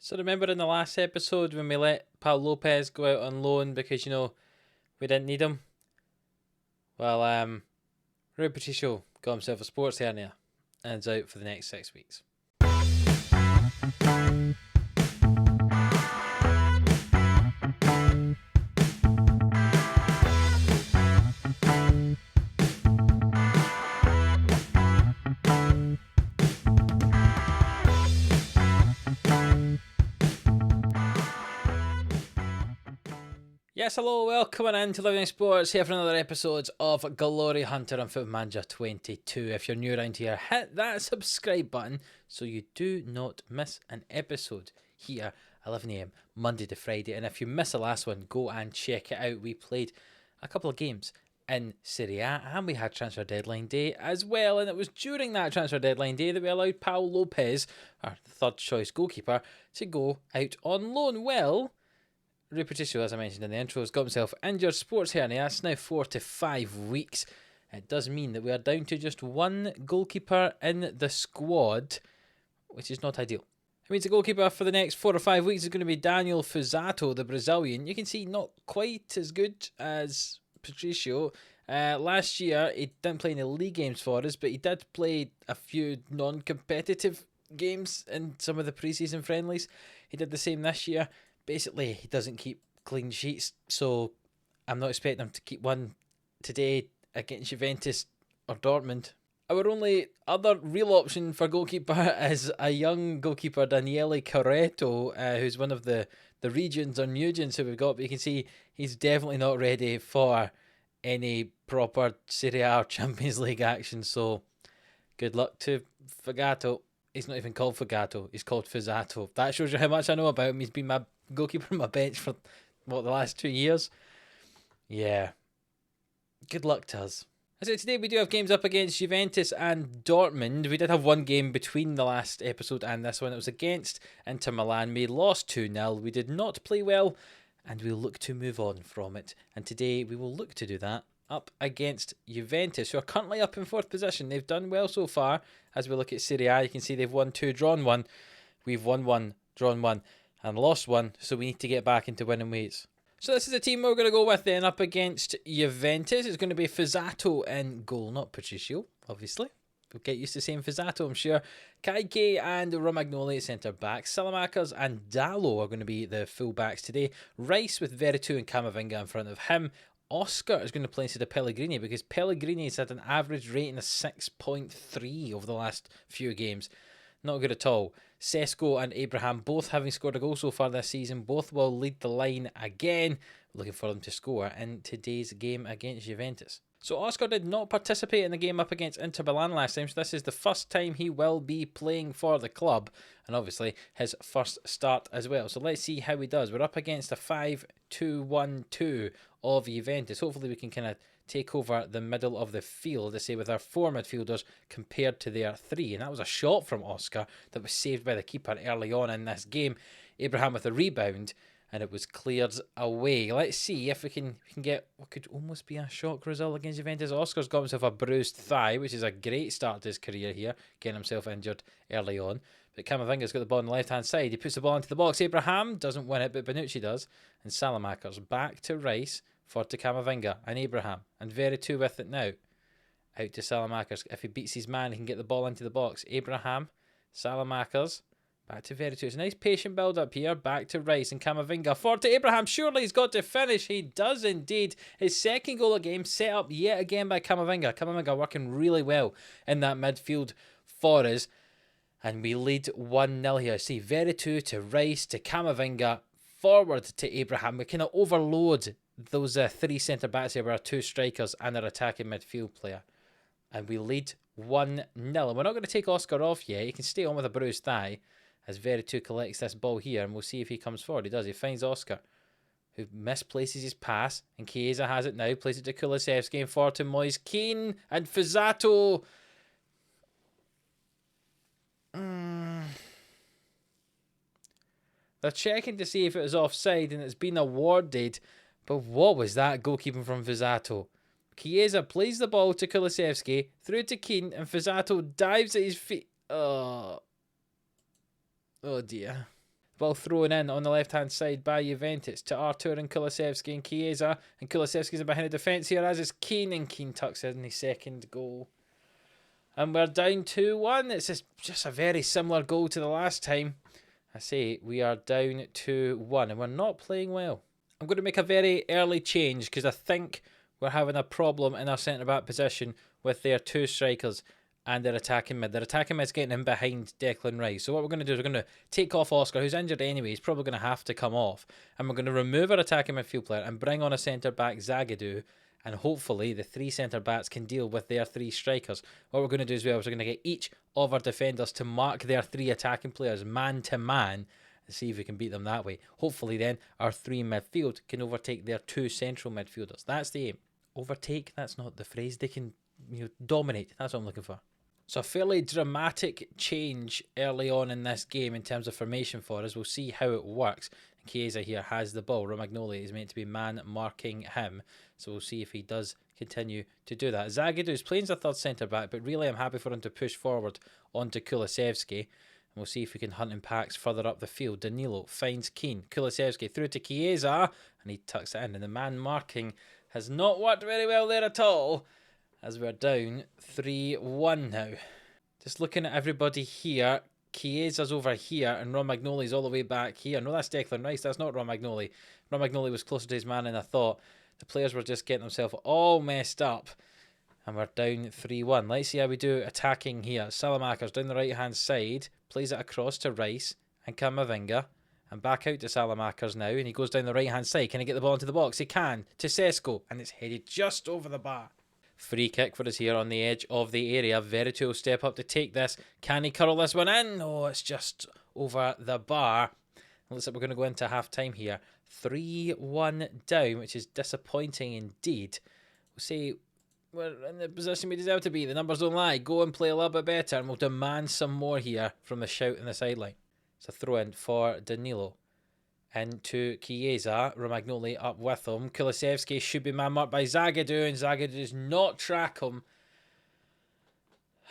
So remember in the last episode when we let Pau Lopez go out on loan because, we didn't need him? Well, Rui Patricio got himself a sports hernia and is out for the next 6 weeks. Yes, hello, welcome in to Living Sports here for another episode of Glory Hunter on Football Manager 22. If you're new around here, hit that subscribe button so you do not miss an episode here 11 AM Monday to Friday. And if you miss the last one, go and check it out. We played a couple of games in SerieA and we had transfer deadline day as well, and it was during that transfer deadline day that we allowed Pau Lopez, our third choice goalkeeper, to go out on loan. Well, Rui Patricio, as I mentioned in the intro, has got himself injured, sports hernia. It's now 4 to 5 weeks. It does mean that we are down to just one goalkeeper in the squad, which is not ideal. It means the goalkeeper for the next 4 or 5 weeks is going to be Daniel Fuzato, the Brazilian. You can see not quite as good as Patricio. Last year, he didn't play any league games for us, but he did play a few non-competitive games in some of the pre-season friendlies. He did the same this year. Basically, he doesn't keep clean sheets, so I'm not expecting him to keep one today against Juventus or Dortmund. Our only other real option for goalkeeper is a young goalkeeper, Daniele Corretto, who's one of the regions or Nugents who we've got, but you can see he's definitely not ready for any proper Serie A or Champions League action, so good luck to Fuzato. He's not even called Fuzato, he's called Fuzato. That shows you how much I know about him. He's been my goalkeeper on my bench for, the last 2 years? Yeah. Good luck to us. So today we do have games up against Juventus and Dortmund. We did have one game between the last episode and this one. It was against Inter Milan. We lost 2-0. We did not play well, and we'll look to move on from it. And today we will look to do that up against Juventus, who are currently up in 4th position. They've done well so far. As we look at Serie A, you can see they've won 2, drawn 1. We've won 1, drawn 1, and lost 1, so we need to get back into winning ways. So this is the team we're going to go with then up against Juventus. It's going to be Fuzato in goal, not Patricio, obviously. We'll get used to saying Fuzato, I'm sure. Kaike and Romagnoli at centre-back. Salamakers and Dallo are going to be the full-backs today. Rice with Veretout and Camavinga in front of him. Oscar is going to play instead of Pellegrini because Pellegrini's had an average rating of 6.3 over the last few games. Not good at all. Sesko and Abraham both having scored a goal so far this season. Both will lead the line again. Looking for them to score in today's game against Juventus. So Oscar did not participate in the game up against Inter Milan last time, so this is the first time he will be playing for the club, and obviously his first start as well. So let's see how he does. We're up against a 5-2-1-2 of Juventus. Hopefully we can kind of take over the middle of the field, let's say, with our 4 midfielders compared to their 3. And that was a shot from Oscar that was saved by the keeper early on in this game. Abraham with a rebound, and it was cleared away. Let's see if we can get what could almost be a shock result against Juventus. Oscar's got himself a bruised thigh, which is a great start to his career here, getting himself injured early on. But Camavinga's got the ball on the left-hand side. He puts the ball into the box. Abraham doesn't win it, but Bonucci does. And Salamakers back to Rice. Forward to Camavinga and Abraham. And Veretout with it now. Out to Salamakers. If he beats his man, he can get the ball into the box. Abraham, Salamakers, back to Veretout. It's a nice patient build-up here. Back to Rice and Camavinga. Forward to Abraham. Surely he's got to finish. He does indeed. His second goal of the game set up yet again by Camavinga. Camavinga working really well in that midfield for us. And we lead 1-0 here. See, Veretout to Rice to Camavinga. Forward to Abraham. We kind of overload those 3 centre-backs here were our 2 strikers and our attacking midfield player. And we lead 1-0. And we're not going to take Oscar off yet. He can stay on with a bruised thigh as Veretout collects this ball here, and we'll see if he comes forward. He does. He finds Oscar, who misplaces his pass, and Chiesa has it now. Plays it to Kulusevski and forward to Moise Kean and Fuzato. They're checking to see if it was offside, and it's been awarded. But what was that goalkeeping from Fuzato? Chiesa plays the ball to Kulusevski, through to Keane, and Fuzato dives at his feet. Oh dear. Ball thrown in on the left-hand side by Juventus to Artur and Kulusevski and Chiesa. And Kulusevski's in behind the defence here, as is Keane. And Keane tucks in his second goal. And we're down 2-1. It's just a very similar goal to the last time. I say we are down 2-1 and we're not playing well. I'm going to make a very early change because I think we're having a problem in our centre-back position with their two strikers and their attacking mid. Their attacking mid's getting in behind Declan Rice. So what we're going to do is we're going to take off Oscar, who's injured anyway. He's probably going to have to come off. And we're going to remove our attacking midfield player and bring on a centre-back, Zagadou. And hopefully the three centre-backs can deal with their three strikers. What we're going to do as well is we're going to get each of our defenders to mark their three attacking players man-to-man and see if we can beat them that way. Hopefully then our three midfield can overtake their two central midfielders. That's the aim. Overtake, that's not the phrase. They can dominate. That's what I'm looking for. So a fairly dramatic change early on in this game in terms of formation for us. We'll see how it works. Chiesa here has the ball. Romagnoli is meant to be man marking him. So we'll see if he does continue to do that. Zagadou is playing as a third centre-back, but really I'm happy for him to push forward onto Kulusevski. And we'll see if we can hunt in packs further up the field. Danilo finds Keane. Kulusevski through to Chiesa, and he tucks it in. And the man marking has not worked very well there at all, as we're down 3-1 now. Just looking at everybody here. Chiesa's over here and Romagnoli's all the way back here. No, that's Declan Rice. That's not Romagnoli. Romagnoli was closer to his man than I thought. The players were just getting themselves all messed up. And we're down 3-1. Let's see how we do attacking here. Salamaker's down the right-hand side. Plays it across to Rice and Camavinga. And back out to Salamakers now. And he goes down the right-hand side. Can he get the ball into the box? He can. To Sesko. And it's headed just over the bar. Free kick for us here on the edge of the area. Veretout will step up to take this. Can he curl this one in? Oh, it's just over the bar. Looks like we're going to go into half-time here. 3-1 down, which is disappointing indeed. We'll see we're in the position we deserve to be. The numbers don't lie. Go and play a little bit better, and we'll demand some more here from the shout in the sideline. It's a throw-in for Danilo. Into Chiesa, Romagnoli up with him. Kulusevski should be man-marked by Zagadou, and Zagadou does not track him.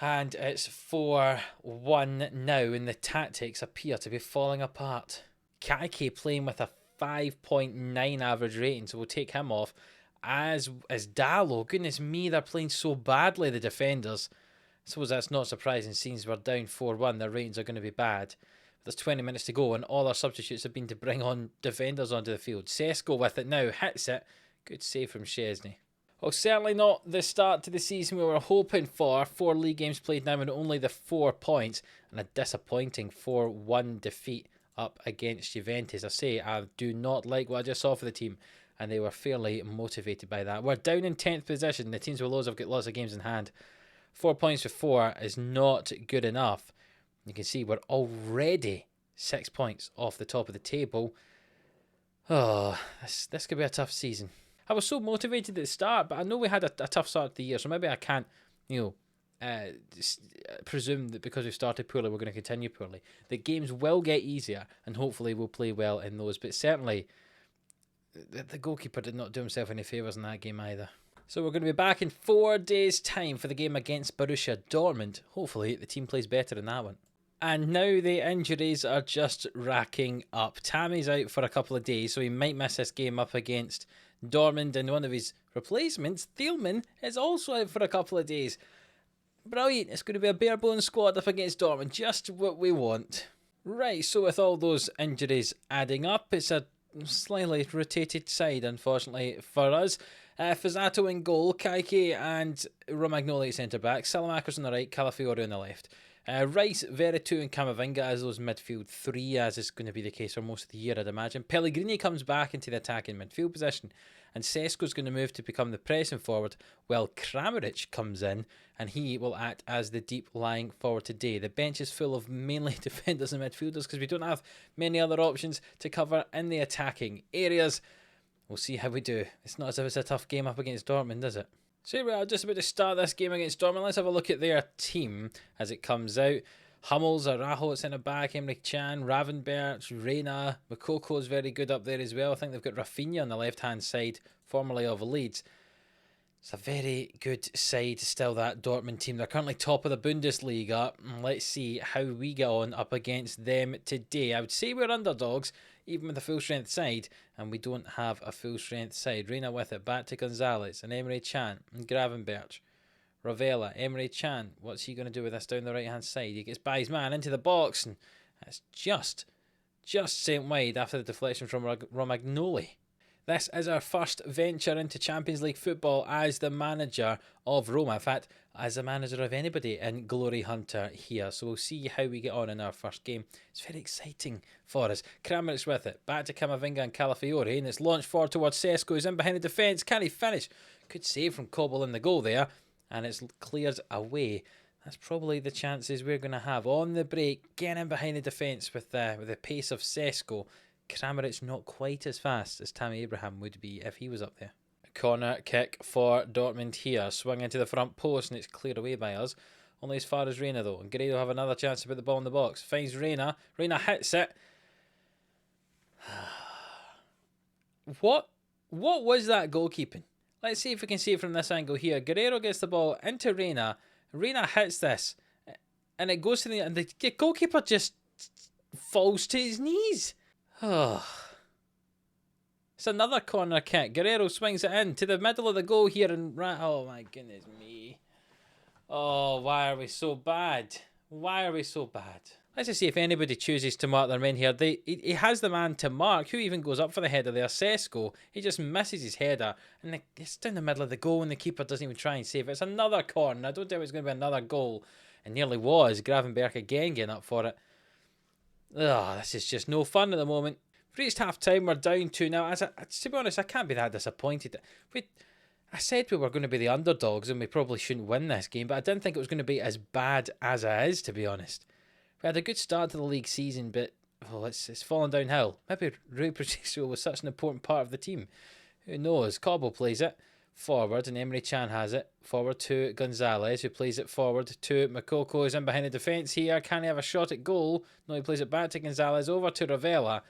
And it's 4-1 now, and the tactics appear to be falling apart. Kaike playing with a 5.9 average rating, so we'll take him off. As Dallo, goodness me, they're playing so badly, the defenders. I suppose that's not surprising, since we're down 4-1, their ratings are going to be bad. There's 20 minutes to go and all our substitutes have been to bring on defenders onto the field. Sesko with it now, hits it. Good save from Szczesny. Well, certainly not the start to the season we were hoping for. 4 league games played now and only the 4 points. And a disappointing 4-1 defeat up against Juventus. I say, I do not like what I just saw for the team. And they were fairly motivated by that. We're down in 10th position. The teams with lows have got lots of games in hand. 4 points for 4 is not good enough. You can see we're already 6 points off the top of the table. Oh, this could be a tough season. I was so motivated at the start, but I know we had a tough start to the year, so maybe I can't, presume that because we started poorly, we're going to continue poorly. The games will get easier, and hopefully we'll play well in those. But certainly, the goalkeeper did not do himself any favours in that game either. So we're going to be back in 4 days' time for the game against Borussia Dortmund. Hopefully the team plays better in that one. And now the injuries are just racking up. Tammy's out for a couple of days, so he might miss this game up against Dortmund. And one of his replacements, Thielmann, is also out for a couple of days. Brilliant. It's going to be a bare bones squad up against Dortmund. Just what we want. Right, so with all those injuries adding up, it's a slightly rotated side, unfortunately, for us. Fazzato in goal, Kaike and Romagnoli at centre-back, Salamakers on the right, Calafiori on the left. Rice, Veretout and Camavinga as those midfield 3, as is going to be the case for most of the year, I'd imagine. Pellegrini comes back into the attacking midfield position, and Sesko's going to move to become the pressing forward, while Kramaric comes in, and he will act as the deep lying forward today. The bench is full of mainly defenders and midfielders because we don't have many other options to cover in the attacking areas. We'll see how we do. It's not as if it's a tough game up against Dortmund, is it? So we're just about to start this game against Dortmund. Let's have a look at their team as it comes out. Hummels, Araujo at centre-back, Emre Can, Ravenberch, Reina, Makoko is very good up there as well. I think they've got Rafinha on the left-hand side, formerly of Leeds. It's a very good side still, that Dortmund team. They're currently top of the Bundesliga. Let's see how we get on up against them today. I would say we're underdogs, even with a full-strength side, and we don't have a full-strength side. Reina with it, back to Gonzalez, and Emre Can, and Gravenberch. Ravella, Emre Can, what's he going to do with this down the right-hand side? He gets by his man into the box, and that's just sent wide after the deflection from Romagnoli. This is our first venture into Champions League football as the manager of Roma. In fact, as the manager of anybody in Glory Hunter here. So we'll see how we get on in our first game. It's very exciting for us. Kramaric with it. Back to Camavinga and Calafiori. And it's launched forward towards Sesko. He's in behind the defence. Can he finish? Good save from Cobble in the goal there. And it's cleared away. That's probably the chances we're going to have. On the break, getting in behind the defence with the pace of Sesko. Kramaric not quite as fast as Tammy Abraham would be if he was up there. A corner kick for Dortmund here. Swung into the front post and it's cleared away by us. Only as far as Reina though. And Guerrero have another chance to put the ball in the box. Finds Reina. Reina hits it. What was that goalkeeping? Let's see if we can see it from this angle here. Guerrero gets the ball into Reina. Reina hits this. And it goes to the goalkeeper just falls to his knees. Oh. It's another corner kick. Guerrero swings it in to the middle of the goal here and oh my goodness me. Oh, why are we so bad? Why are we so bad? Let's just see if anybody chooses to mark their men here. He has the man to mark. Who even goes up for the header there? Sesko. He just misses his header and it's down the middle of the goal and the keeper doesn't even try and save it. It's another corner. I don't think it's going to be another goal. It nearly was. Gravenberch again getting up for it. Oh, this is just no fun at the moment. We've reached half time, we're down 2 now. To be honest, I can't be that disappointed. I said we were going to be the underdogs and we probably shouldn't win this game, but I didn't think it was going to be as bad as it is, to be honest. We had a good start to the league season, but it's fallen downhill. Maybe Rui Patricio was such an important part of the team. Who knows? Cobble plays it forward and Emre Can has it. Forward to Gonzalez, who plays it forward to Makoko, who's in behind the defence here. Can he have a shot at goal? No, he plays it back to Gonzalez, over to Ravella,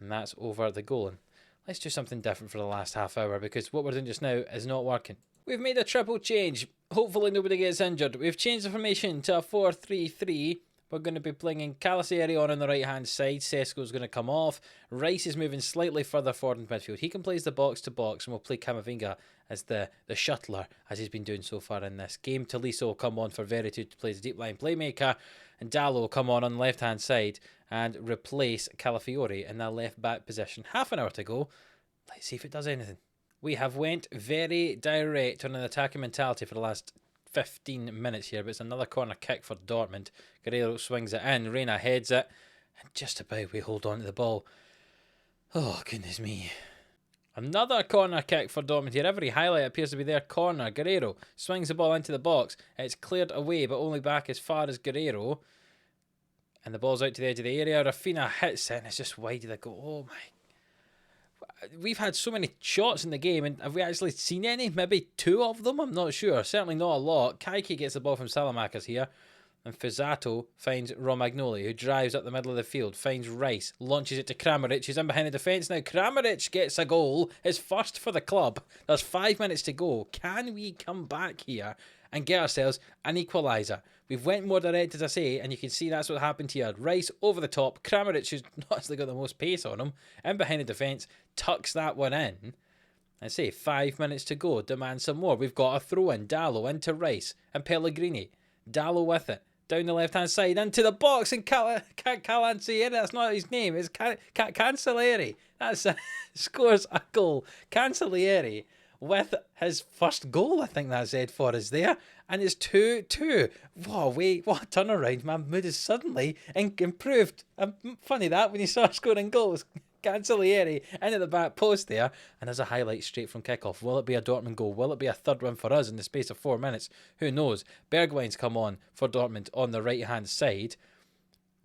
and that's over the goal. And let's do something different for the last half hour, because what we're doing just now is not working. We've made a triple change. Hopefully nobody gets injured. We've changed the formation to a 4-3-3. We're going to be playing Calafiori on the right-hand side. Sesko's going to come off. Rice is moving slightly further forward in midfield. He can play the box-to-box, and we'll play Camavinga as the shuttler, as he's been doing so far in this game. Tolisso will come on for Veretout to play the deep-line playmaker, and Dallo will come on the left-hand side and replace Calafiori in that left-back position. Half an hour to go. Let's see if it does anything. We have went very direct on an attacking mentality for the last 15 minutes here, but it's another corner kick for Dortmund. Guerrero swings it in, Reina heads it, and just about we hold on to the ball. Oh, goodness me. Another corner kick for Dortmund here. Every highlight appears to be their corner. Guerrero swings the ball into the box. It's cleared away, but only back as far as Guerrero. And the ball's out to the edge of the area. Rafinha hits it, and it's just wide of the goal. Oh, my. We've had so many shots in the game, and have we actually seen any? Maybe 2 of them? I'm not sure. Certainly not a lot. Kaiki gets the ball from Salamakers here. And Fuzzato finds Romagnoli, who drives up the middle of the field, finds Rice, launches it to Kramaric, who's in behind the defence. Now Kramaric gets a goal, his first for the club. There's 5 minutes to go. Can we come back here and get ourselves an equaliser? We've went more direct, as I say, and you can see that's what happened here. Rice over the top. Kramaric, who's not actually got the most pace on him, in behind the defence, tucks that one in. I say 5 minutes to go. Demand some more. We've got a throw in. Dallo into Rice and Pellegrini. Dallo with it. Down the left-hand side, into the box, and Cancellieri, that's not his name, it's Cancellieri. That's scores a goal. Cancellieri with his first goal, I think that's it for us there. And it's 2-2. Wow, wait, what a turnaround. My mood is suddenly improved. Funny that, when you start scoring goals. Cancellieri into the back post there, and there's a highlight straight from kickoff. Will it be a Dortmund goal? Will it be a third one for us in the space of 4 minutes? Who knows? Bergwijn's come on for Dortmund on the right hand side.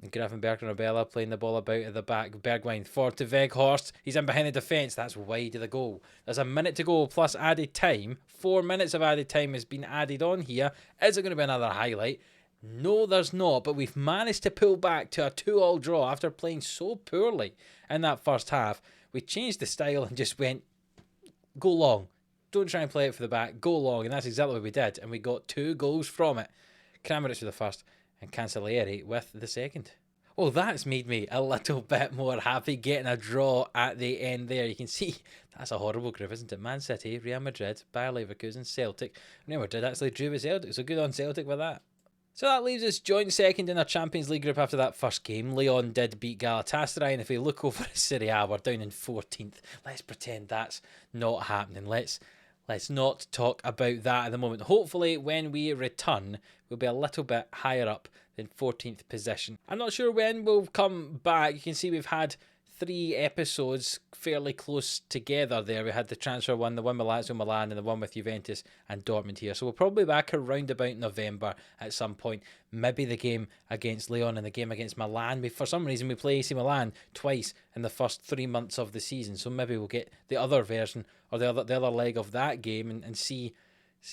And Gravenberch and Ravella playing the ball about at the back. Bergwijn forward to Weghorst. He's in behind the defence. That's wide of the goal. There's a minute to go plus added time. 4 minutes of added time has been added on here. Is it going to be another highlight? No, there's not, but we've managed to pull back to a 2-2 draw after playing so poorly in that first half. We changed the style and just went, go long. don't try and play it for the back, go long, and that's exactly what we did, and we got 2 goals from it. Kramaric with the first, and Cancellieri with the second. Well, that's made me a little bit more happy getting a draw at the end there. You can see that's a horrible group, isn't it? Man City, Real Madrid, Bayer Leverkusen, Celtic. Real Madrid actually drew with Celtic, so good on Celtic with that. So that leaves us joint second in our Champions League group after that first game. Lyon did beat Galatasaray, and if we look over at SerieA, we're down in 14th. Let's pretend that's not happening. Let's not talk about that at the moment. Hopefully, when we return, we'll be a little bit higher up than 14th position. I'm not sure when we'll come back. You can see we've had 3 episodes fairly close together there. We had the transfer one, the one with Lazio Milan, and the one with Juventus and Dortmund here. So we'll probably be back around about November at some point. Maybe the game against Lyon and the game against Milan. For some reason, we play AC Milan twice in the first 3 months of the season. So maybe we'll get the other version or the other leg of that game and see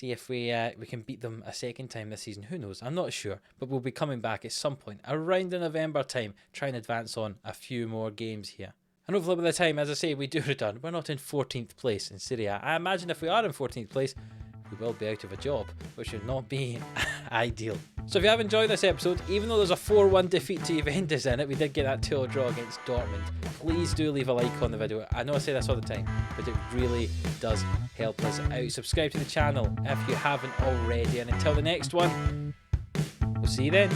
if we can beat them a second time this season. Who knows? I'm not sure. But we'll be coming back at some point around the November time, trying to advance on a few more games here. And hopefully by the time, as I say, we do return, we're not in 14th place in SerieA. I imagine if we are in 14th place, we will be out of a job, which should not be ideal. So if you have enjoyed this episode, even though there's a 4-1 defeat to Juventus in it, we did get that 2-0 draw against Dortmund. Please do leave a like on the video. I know I say this all the time, but it really does help us out. Subscribe to the channel if you haven't already, and until the next one, we'll see you then.